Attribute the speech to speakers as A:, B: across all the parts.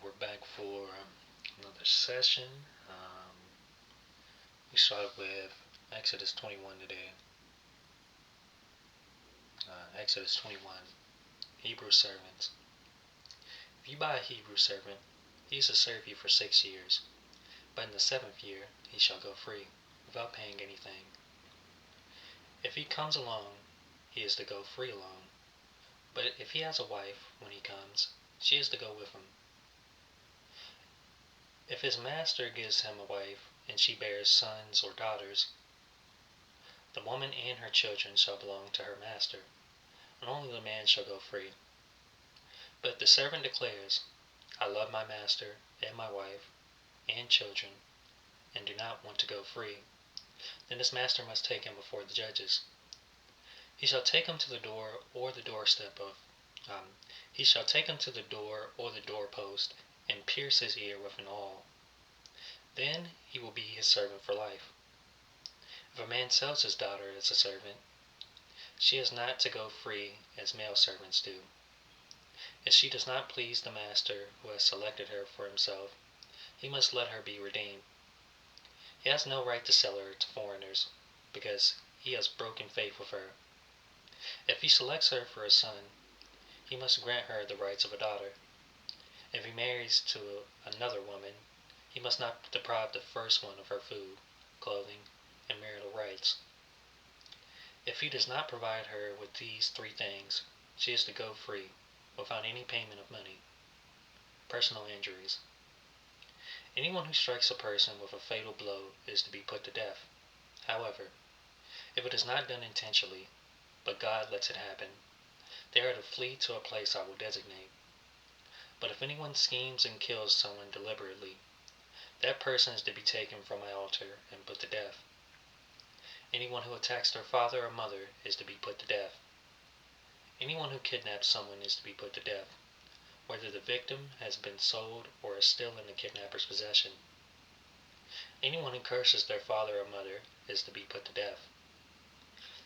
A: We're back for another session. Um, we started with Exodus 21 today. Exodus 21, Hebrew servants. If you buy a Hebrew servant, he is to serve you for 6 years, but in the 7th year he shall go free, without paying anything. If he comes alone, he is to go free alone, but if he has a wife when he comes, she is to go with him. If his master gives him a wife, and she bears sons or daughters, the woman and her children shall belong to her master, and only the man shall go free. But if the servant declares, I love my master and my wife and children, and do not want to go free, then his master must take him before the judges. He shall take him to the door or the doorstep of, he shall take him to the door or the doorpost, and pierce his ear with an awl. Then he will be his servant for life. If a man sells his daughter as a servant, she is not to go free as male servants do. If she does not please the master who has selected her for himself, he must let her be redeemed. He has no right to sell her to foreigners, because he has broken faith with her. If he selects her for a son, he must grant her the rights of a daughter. If he marries to another woman, he must not deprive the first one of her food, clothing, and marital rights. If he does not provide her with these 3 things, she is to go free, without any payment of money. Personal injuries. Anyone who strikes a person with a fatal blow is to be put to death. However, if it is not done intentionally, but God lets it happen, they are to flee to a place I will designate. But if anyone schemes and kills someone deliberately, that person is to be taken from my altar and put to death. Anyone who attacks their father or mother is to be put to death. Anyone who kidnaps someone is to be put to death, whether the victim has been sold or is still in the kidnapper's possession. Anyone who curses their father or mother is to be put to death.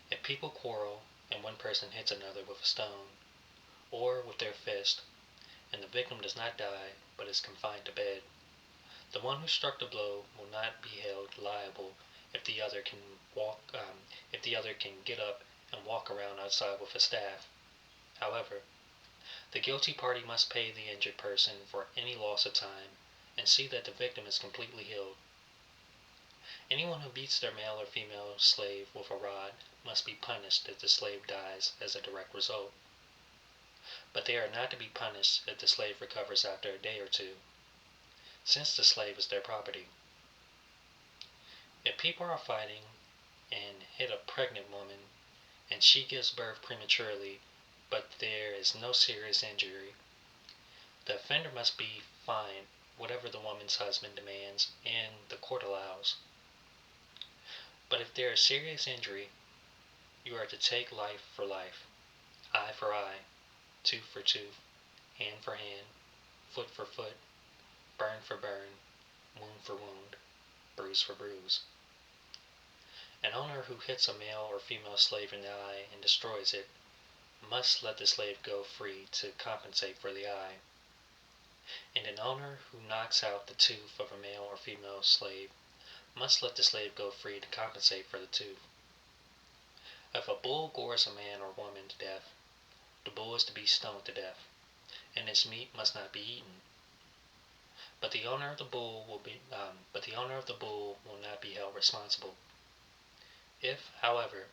A: If people quarrel and one person hits another with a stone, or with their fist, and the victim does not die but is confined to bed, the one who struck the blow will not be held liable if the other can get up and walk around outside with a staff. However, the guilty party must pay the injured person for any loss of time and see that the victim is completely healed. Anyone who beats their male or female slave with a rod must be punished if the slave dies as a direct result. But they are not to be punished if the slave recovers after a day or 2, since the slave is their property. If people are fighting and hit a pregnant woman and she gives birth prematurely but there is no serious injury, the offender must be fined whatever the woman's husband demands and the court allows. But if there is serious injury, you are to take life for life, eye for eye, tooth for tooth, hand for hand, foot for foot, burn for burn, wound for wound, bruise for bruise. An owner who hits a male or female slave in the eye and destroys it must let the slave go free to compensate for the eye. And an owner who knocks out the tooth of a male or female slave must let the slave go free to compensate for the tooth. If a bull gores a man or woman to death, the bull is to be stoned to death, and its meat must not be eaten. But the owner of the bull will not be held responsible. If, however,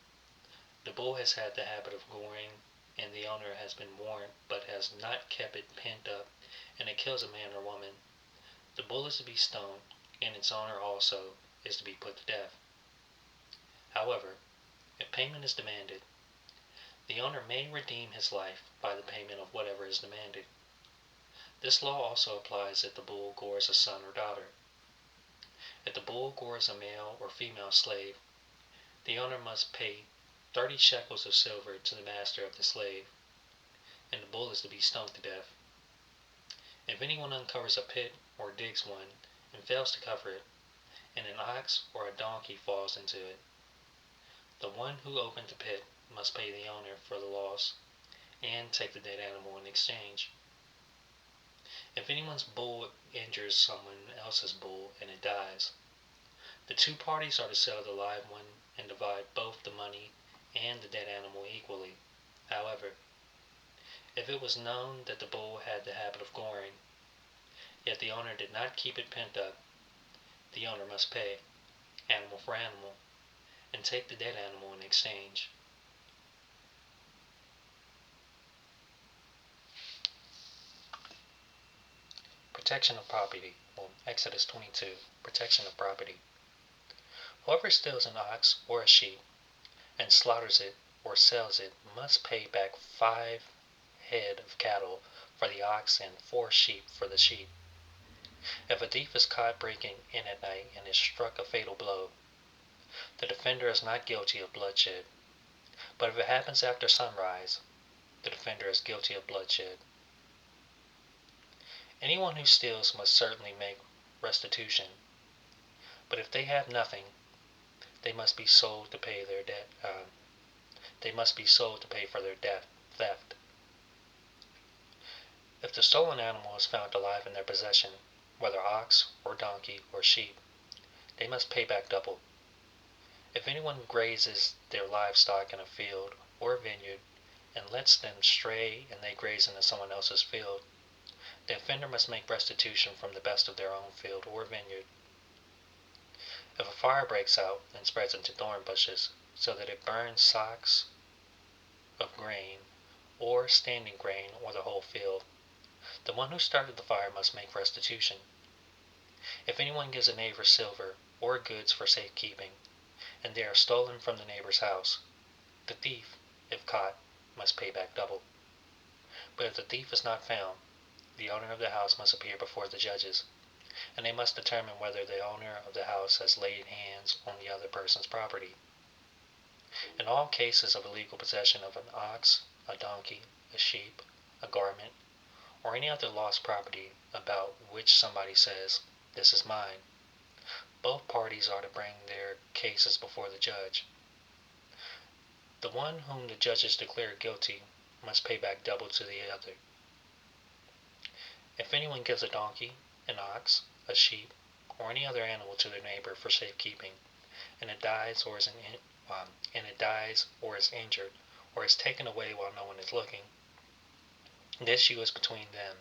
A: the bull has had the habit of goring, and the owner has been warned but has not kept it pent up, and it kills a man or woman, the bull is to be stoned, and its owner also is to be put to death. However, if payment is demanded, the owner may redeem his life by the payment of whatever is demanded. This law also applies if the bull gores a son or daughter. If the bull gores a male or female slave, the owner must pay 30 shekels of silver to the master of the slave, and the bull is to be stoned to death. If anyone uncovers a pit or digs one and fails to cover it, and an ox or a donkey falls into it, the one who opened the pit must pay the owner for the loss and take the dead animal in exchange. If anyone's bull injures someone else's bull and it dies, the two parties are to sell the live one and divide both the money and the dead animal equally. However, if it was known that the bull had the habit of goring, yet the owner did not keep it pent up, the owner must pay, animal for animal, and take the dead animal in exchange. Protection of property. Exodus 22. Protection of property. Whoever steals an ox or a sheep and slaughters it or sells it must pay back 5 head of cattle for the ox and 4 sheep for the sheep. If a thief is caught breaking in at night and is struck a fatal blow, the defender is not guilty of bloodshed. But if it happens after sunrise, the defender is guilty of bloodshed. Anyone who steals must certainly make restitution, but if they have nothing, they must be sold to pay their debt. They must be sold to pay for their theft. If the stolen animal is found alive in their possession, whether ox or donkey or sheep, they must pay back double. If anyone grazes their livestock in a field or vineyard and lets them stray and they graze into someone else's field, the offender must make restitution from the best of their own field or vineyard. If a fire breaks out and spreads into thorn bushes so that it burns sacks of grain or standing grain or the whole field, the one who started the fire must make restitution. If anyone gives a neighbor silver or goods for safekeeping, and they are stolen from the neighbor's house, the thief, if caught, must pay back double. But if the thief is not found, the owner of the house must appear before the judges, and they must determine whether the owner of the house has laid hands on the other person's property. In all cases of illegal possession of an ox, a donkey, a sheep, a garment, or any other lost property about which somebody says, "This is mine," both parties are to bring their cases before the judge. The one whom the judges declare guilty must pay back double to the other. If anyone gives a donkey, an ox, a sheep, or any other animal to their neighbor for safekeeping, and it dies or is injured, or is taken away while no one is looking, the issue between them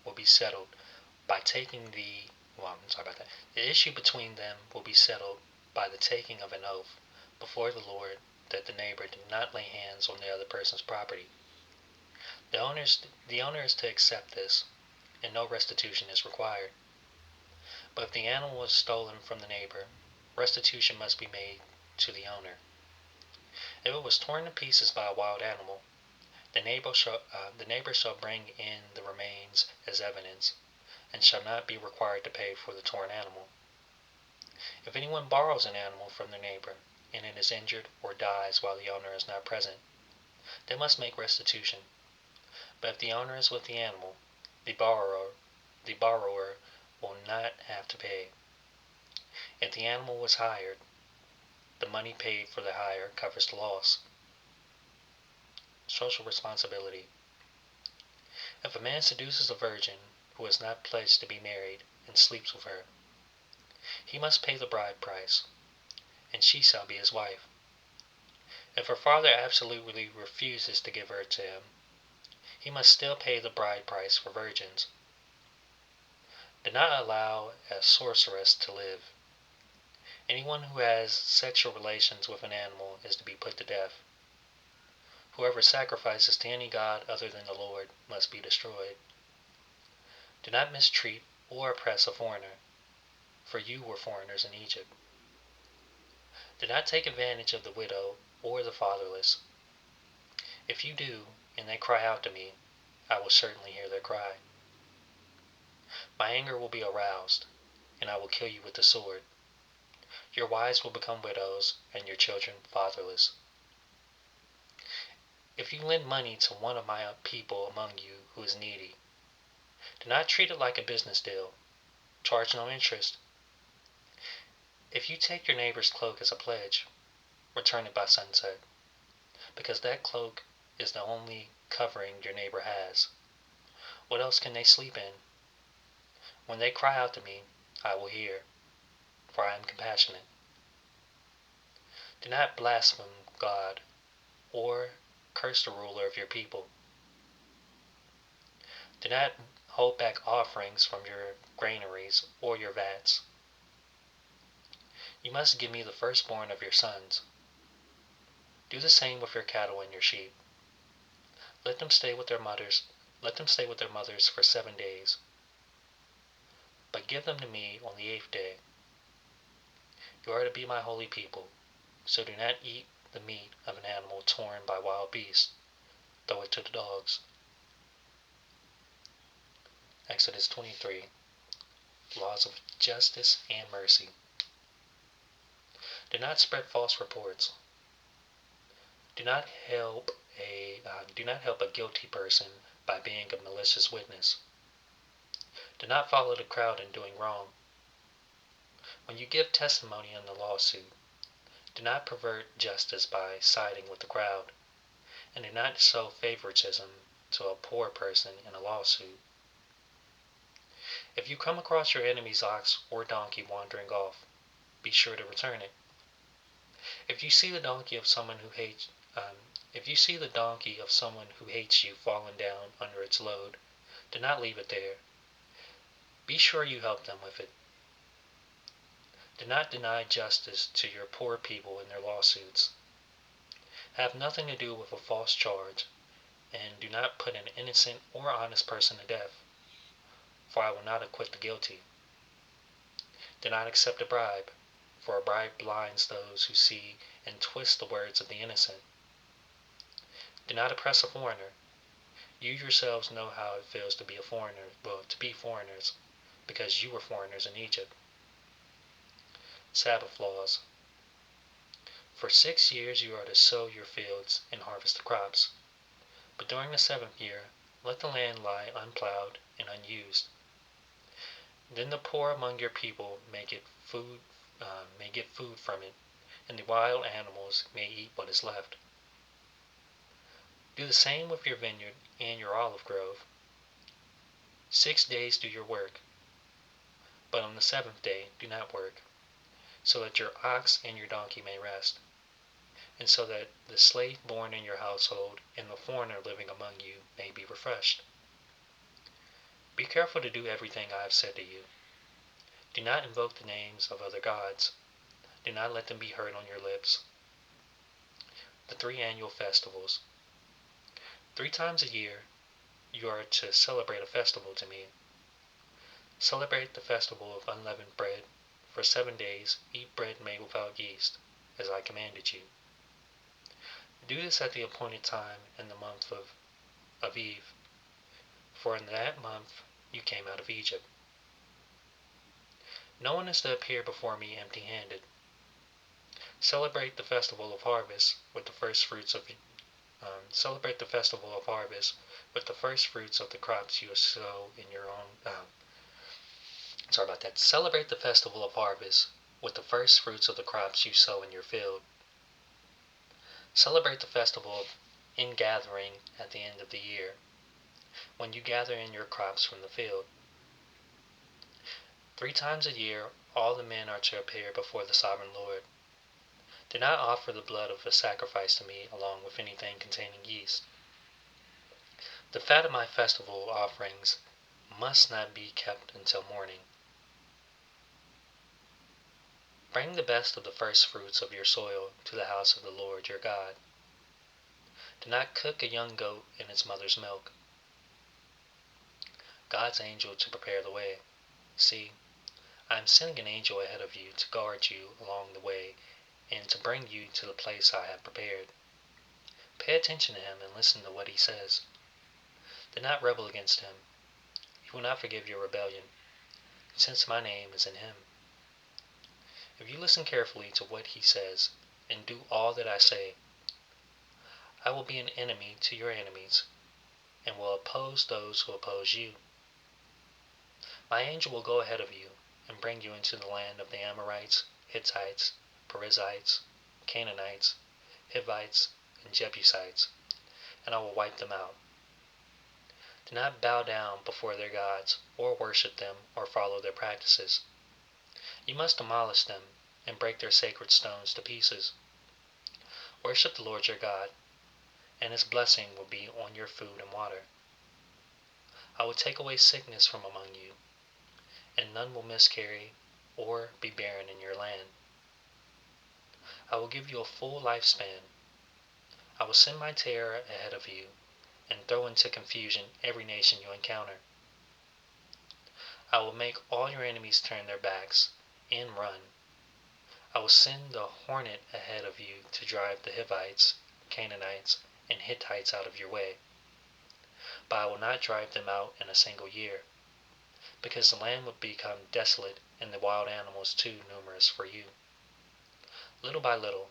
A: will be settled by taking the issue between them will be settled by the taking of an oath before the Lord that the neighbor did not lay hands on the other person's property. The owner is to accept this, and no restitution is required. But if the animal is stolen from the neighbor, restitution must be made to the owner. If it was torn to pieces by a wild animal, the neighbor shall bring in the remains as evidence, and shall not be required to pay for the torn animal. If anyone borrows an animal from their neighbor, and it is injured or dies while the owner is not present, they must make restitution. But if the owner is with the animal, the borrower will not have to pay. If the animal was hired, the money paid for the hire covers the loss. Social responsibility. If a man seduces a virgin who is not pledged to be married and sleeps with her, he must pay the bride price, and she shall be his wife. If her father absolutely refuses to give her to him, he must still pay the bride price for virgins. Do not allow a sorceress to live. Anyone who has sexual relations with an animal is to be put to death. Whoever sacrifices to any god other than the Lord must be destroyed. Do not mistreat or oppress a foreigner, for you were foreigners in Egypt. Do not take advantage of the widow or the fatherless. If you do, and they cry out to me, I will certainly hear their cry. My anger will be aroused, and I will kill you with the sword. Your wives will become widows, and your children fatherless. If you lend money to one of my people among you who is needy, do not treat it like a business deal. Charge no interest. If you take your neighbor's cloak as a pledge, return it by sunset, because that cloak is the only covering your neighbor has. What else can they sleep in? When they cry out to me, I will hear, for I am compassionate. Do not blaspheme God or curse the ruler of your people. Do not hold back offerings from your granaries or your vats. You must give me the firstborn of your sons. Do the same with your cattle and your sheep. Let them stay with their mothers. Let them stay with their mothers for 7 days. But give them to me on the 8th day. You are to be my holy people, so do not eat the meat of an animal torn by wild beasts. Throw it to the dogs. Exodus 23. Laws of justice and mercy. Do not spread false reports. Do not help a guilty person by being a malicious witness. Do not follow the crowd in doing wrong. When you give testimony in the lawsuit, do not pervert justice by siding with the crowd, and do not show favoritism to a poor person in a lawsuit. If you come across your enemy's ox or donkey wandering off, be sure to return it. If you see the donkey of someone who hates you fallen down under its load, do not leave it there. Be sure you help them with it. Do not deny justice to your poor people in their lawsuits. Have nothing to do with a false charge, and do not put an innocent or honest person to death, for I will not acquit the guilty. Do not accept a bribe, for a bribe blinds those who see and twist the words of the innocent. Do not oppress a foreigner. You yourselves know how it feels to be foreigners, because you were foreigners in Egypt. Sabbath laws. For 6 years you are to sow your fields and harvest the crops, but during the 7th year let the land lie unplowed and unused. Then the poor among your people may get food from it, and the wild animals may eat what is left. Do the same with your vineyard and your olive grove. 6 days do your work, but on the 7th day do not work, so that your ox and your donkey may rest, and so that the slave born in your household and the foreigner living among you may be refreshed. Be careful to do everything I have said to you. Do not invoke the names of other gods. Do not let them be heard on your lips. The 3 annual festivals. 3 times a year you are to celebrate a festival to me. Celebrate the festival of unleavened bread. For 7 days eat bread made without yeast, as I commanded you. Do this at the appointed time in the month of Aviv, for in that month you came out of Egypt. No one is to appear before me empty-handed. Celebrate the festival of harvest with the first fruits of the crops you sow in your own. Celebrate the festival of harvest with the first fruits of the crops you sow in your field. Celebrate the festival of ingathering at the end of the year, when you gather in your crops from the field. 3 times a year all the men are to appear before the sovereign Lord. Do not offer the blood of a sacrifice to me along with anything containing yeast. The fat of my festival offerings must not be kept until morning. Bring the best of the first fruits of your soil to the house of the Lord your God. Do not cook a young goat in its mother's milk. God's angel to prepare the way. See, I am sending an angel ahead of you to guard you along the way and to bring you to the place I have prepared. Pay attention to him and listen to what he says. Do not rebel against him. He will not forgive your rebellion, since my name is in him. If you listen carefully to what he says and do all that I say, I will be an enemy to your enemies and will oppose those who oppose you. My angel will go ahead of you and bring you into the land of the Amorites, Hittites, Perizzites, Canaanites, Hivites, and Jebusites, and I will wipe them out. Do not bow down before their gods, or worship them, or follow their practices. You must demolish them, and break their sacred stones to pieces. Worship the Lord your God, and his blessing will be on your food and water. I will take away sickness from among you, and none will miscarry or be barren in your land. I will give you a full lifespan. I will send my terror ahead of you, and throw into confusion every nation you encounter. I will make all your enemies turn their backs and run. I will send the hornet ahead of you to drive the Hivites, Canaanites, and Hittites out of your way. But I will not drive them out in a single year, because the land would become desolate and the wild animals too numerous for you. Little by little,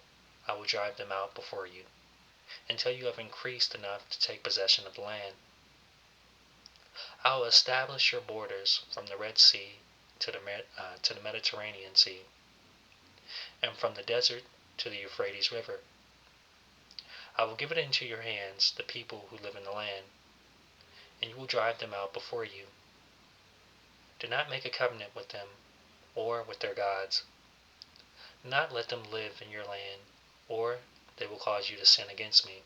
A: I will drive them out before you, until you have increased enough to take possession of the land. I will establish your borders from the Red Sea to the Mediterranean Sea, and from the desert to the Euphrates River. I will give it into your hands, the people who live in the land, and you will drive them out before you. Do not make a covenant with them, or with their gods. Do not let them live in your land, or they will cause you to sin against me,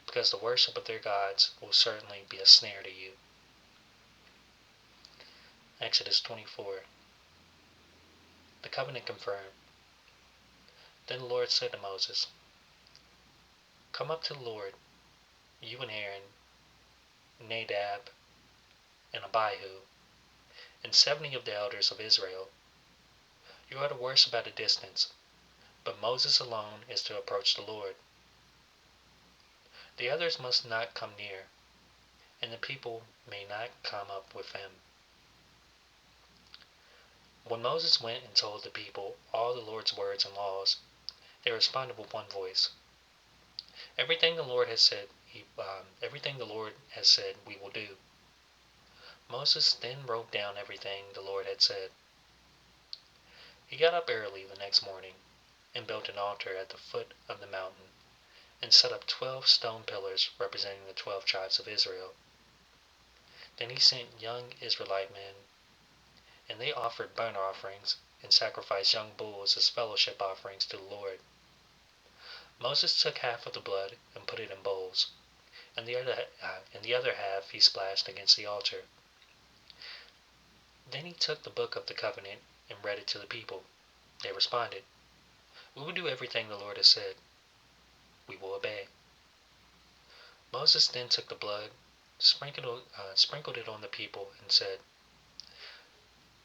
A: because the worship of their gods will certainly be a snare to you. Exodus 24. The covenant confirmed. Then the Lord said to Moses, Come up to the Lord, you and Aaron, Nadab, and Abihu, and 70 of the elders of Israel. You are to worship at a distance, but Moses alone is to approach the Lord. The others must not come near, and the people may not come up with him. When Moses went and told the people all the Lord's words and laws, they responded with one voice. Everything the Lord has said, we will do. Moses then wrote down everything the Lord had said. He got up early the next morning and built an altar at the foot of the mountain and set up 12 stone pillars representing the 12 tribes of Israel. Then he sent young Israelite men, and they offered burnt offerings and sacrificed young bulls as fellowship offerings to the Lord. Moses took half of the blood and put it in bowls, and the other half he splashed against the altar. Then he took the book of the covenant and read it to the people. They responded, We will do everything the Lord has said. We will obey. Moses then took the blood, sprinkled it on the people, and said,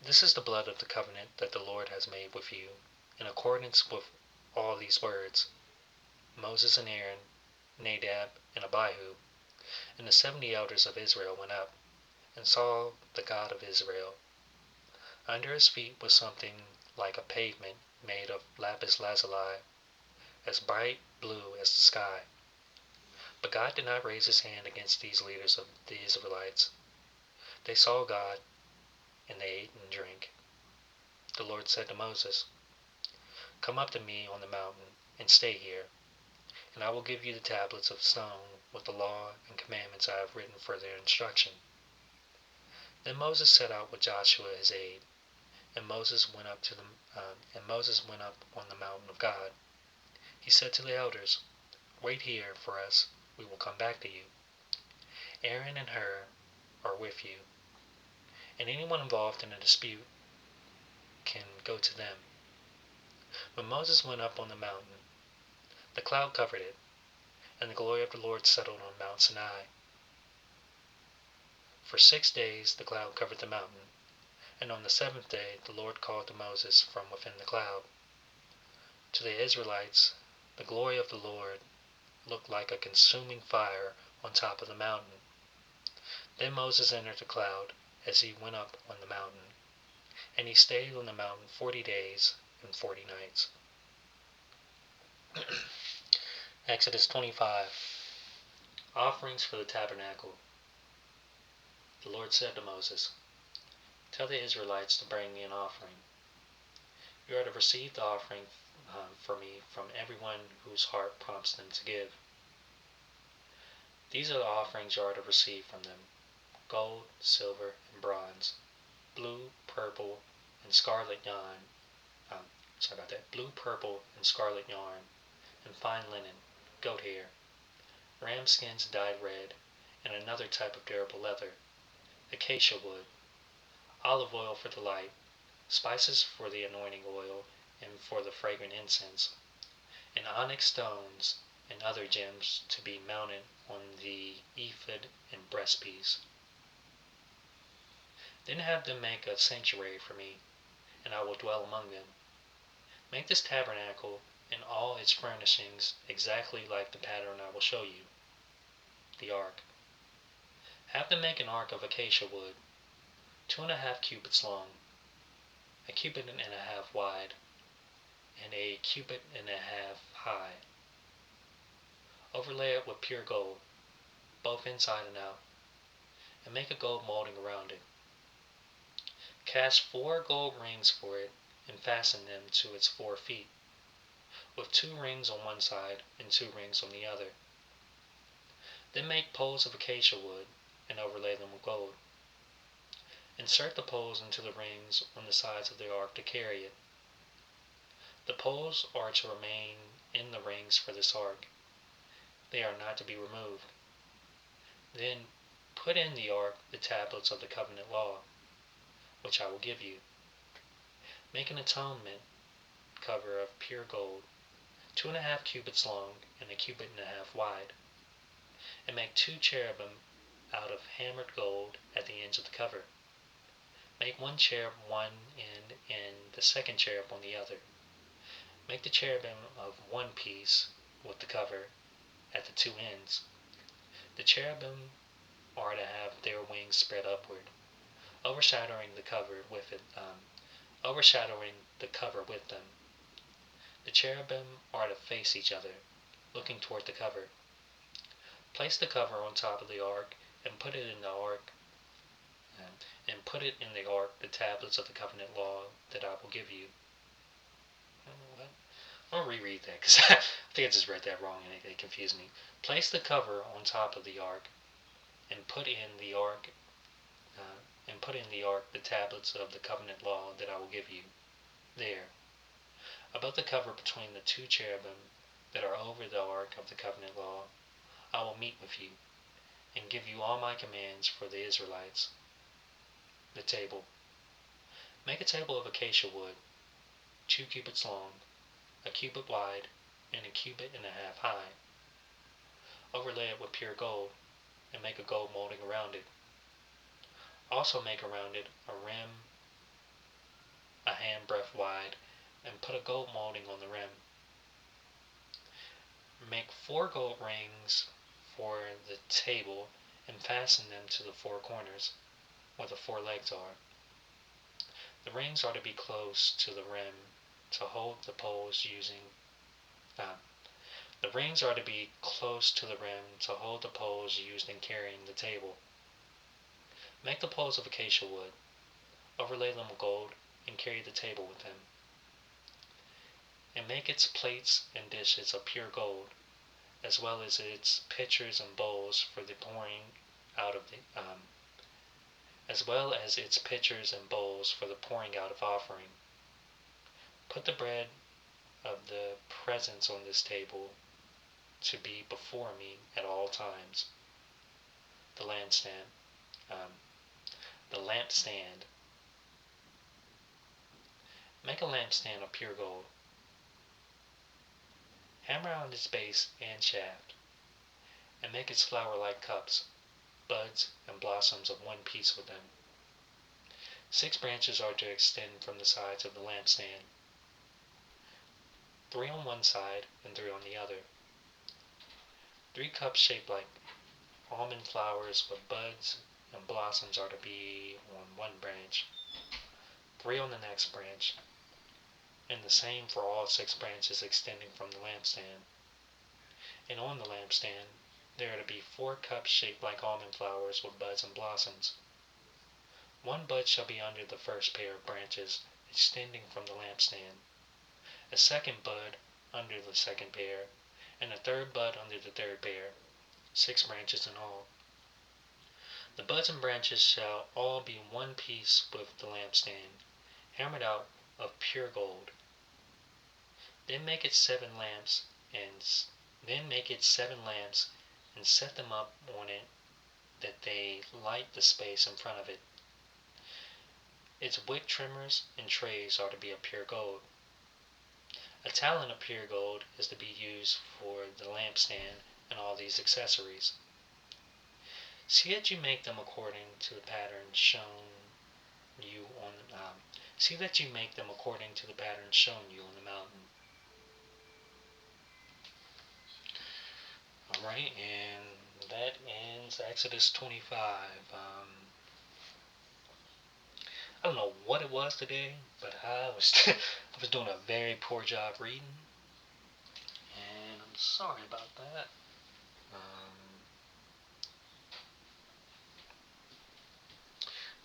A: This is the blood of the covenant that the Lord has made with you, in accordance with all these words. Moses and Aaron, Nadab and Abihu, and the 70 elders of Israel went up, and saw the God of Israel. Under his feet was something like a pavement made of lapis lazuli, as bright blue as the sky. But God did not raise his hand against these leaders of the Israelites. They saw God, and they ate and drank. The Lord said to Moses, Come up to me on the mountain, and stay here, and I will give you the tablets of stone with the law and commandments I have written for their instruction. Then Moses set out with Joshua his aide, and Moses went up on the mountain of God. He said to the elders, Wait here for us, we will come back to you. Aaron and Hur are with you, and anyone involved in a dispute can go to them. When Moses went up on the mountain, the cloud covered it, and the glory of the Lord settled on Mount Sinai. For 6 days the cloud covered the mountain, and on the 7th day the Lord called to Moses from within the cloud. To the Israelites, the glory of the Lord looked like a consuming fire on top of the mountain. Then Moses entered the cloud as he went up on the mountain, and he stayed on the mountain 40 days and 40 nights. Exodus 25. Offerings for the tabernacle. The Lord said to Moses, Tell the Israelites to bring me an offering. You are to receive the offering for me from everyone whose heart prompts them to give. These are the offerings you are to receive from them: gold, silver, and bronze, blue, purple, and scarlet yarn. Blue, purple, and scarlet yarn, and fine linen, goat hair, ram skins dyed red, and another type of durable leather, acacia wood, olive oil for the light, spices for the anointing oil and for the fragrant incense, and onyx stones and other gems to be mounted on the ephod and breastpiece. Then have them make a sanctuary for me, and I will dwell among them. Make this tabernacle and all its furnishings exactly like the pattern I will show you, the ark. Have them make an ark of acacia wood, 2.5 cubits long, a cubit and a half wide, and a cubit and a half high. Overlay it with pure gold, both inside and out, and make a gold molding around it. Cast 4 gold rings for it and fasten them to its 4 feet, with 2 rings on one side and 2 rings on the other. Then make poles of acacia wood and overlay them with gold. Insert the poles into the rings on the sides of the ark to carry it. The poles are to remain in the rings for this ark. They are not to be removed. Then put in the ark the tablets of the covenant law, which I will give you. Make an atonement cover of pure gold, 2.5 cubits long and a cubit and a half wide, and make 2 cherubim out of hammered gold at the ends of the cover. Make 1 cherub one end and the second cherub on the other. Make the cherubim of one piece with the cover at the 2 ends. The cherubim are to have their wings spread upward, overshadowing the cover with them. The cherubim are to face each other, looking toward the cover. Place the cover on top of the ark and put it in the ark the tablets of the covenant law that I will give you. I'll reread that because I think I just read that wrong and it confused me. Place the cover on top of the ark and put in the ark the tablets of the covenant law that I will give you. There, above the cover between the 2 cherubim that are over the ark of the covenant law, I will meet with you and give you all my commands for the Israelites. The table. Make a table of acacia wood, 2 cubits long, a cubit wide, and a cubit and a half high. Overlay it with pure gold, and make a gold molding around it. Also make around it a rim a handbreadth wide, and put a gold molding on the rim. Make 4 gold rings for the table and fasten them to the 4 corners, where the 4 legs are. The rings are to be close to the rim to hold the poles used in carrying the table. Make the poles of acacia wood, overlay them with gold, and carry the table with them. And make its plates and dishes of pure gold, as well as its pitchers and bowls for the pouring out of offering. Put the bread of the presence on this table to be before me at all times. The lampstand. Make a lampstand of pure gold. Hammer on its base and shaft, and make its flower-like cups, buds, and blossoms of one piece with them. 6 branches are to extend from the sides of the lampstand, 3 on one side and 3 on the other. 3 cups shaped like almond flowers with buds and blossoms are to be on one branch, 3 on the next branch, and the same for all 6 branches extending from the lampstand. And on the lampstand there are to be 4 cups shaped like almond flowers with buds and blossoms. 1 bud shall be under the first pair of branches extending from the lampstand, a 2nd bud under the 2nd pair, and a 3rd bud under the 3rd pair, 6 branches in all. The buds and branches shall all be one piece with the lampstand, hammered out of pure gold. Then make it 7 lamps, and set them up on it that they light the space in front of it. Its wick trimmers and trays are to be of pure gold. A talent of pure gold is to be used for the lampstand and all these accessories. See that you make them according to the pattern shown you on See that you make them according to the pattern shown you on the mountain. Alright, and that ends Exodus 25. I don't know what it was today, but I was I was doing a very poor job reading, and I'm sorry about that.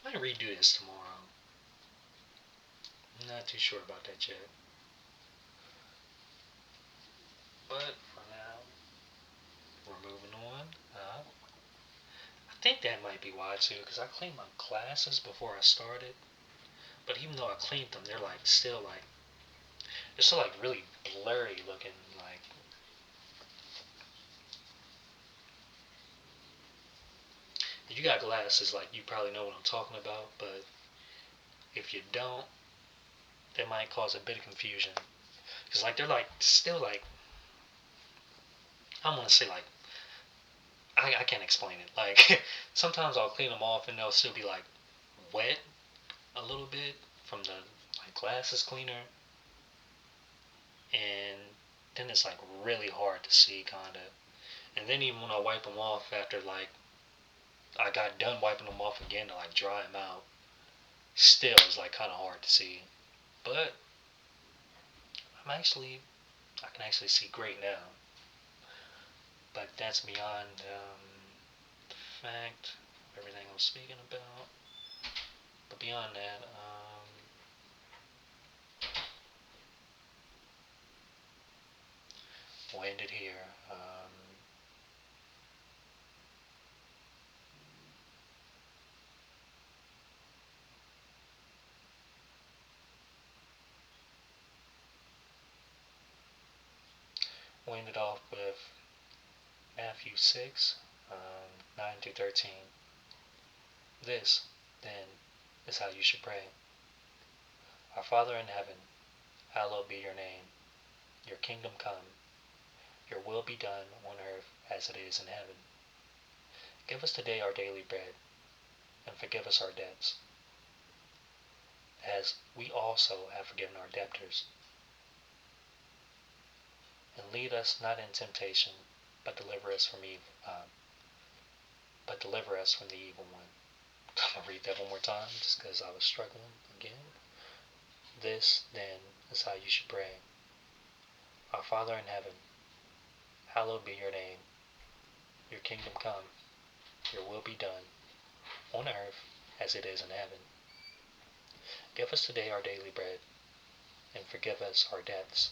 A: I might redo this tomorrow. I'm not too sure about that yet. But for now, we're moving on. I think that might be why too, because I cleaned my glasses before I started. But even though I cleaned them, they're still like really blurry looking. Like, if you got glasses, like, you probably know what I'm talking about. But if you don't, that might cause a bit of confusion. Because like they're like still like, I don't want to say like, I can't explain it. Like, sometimes I'll clean them off and they'll still be like wet a little bit from the like glasses cleaner, and then it's like really hard to see, kinda. And then even when I wipe them off after like I got done wiping them off again to like dry them out, still it's like kind of hard to see. But I can actually see great now. But that's beyond the fact of everything I'm speaking about. But beyond that, we'll end it here. We'll end it off with Matthew 6, 9 through 13. This, then, is how you should pray. Our Father in heaven, hallowed be your name. Your kingdom come. Your will be done on earth as it is in heaven. Give us today our daily bread, and forgive us our debts, as we also have forgiven our debtors. And lead us not in temptation, but deliver us from evil. But deliver us from the evil one. I'm gonna read that one more time, just because I was struggling again. This, then, is how you should pray. Our Father in heaven, hallowed be your name. Your kingdom come. Your will be done, on earth as it is in heaven. Give us today our daily bread, and forgive us our debts,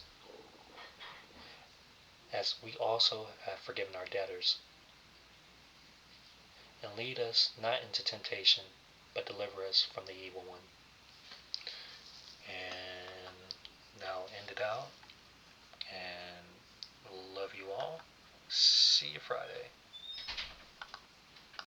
A: as we also have forgiven our debtors. And lead us not into temptation, but deliver us from the evil one. And now end it out, and love you all. See you Friday.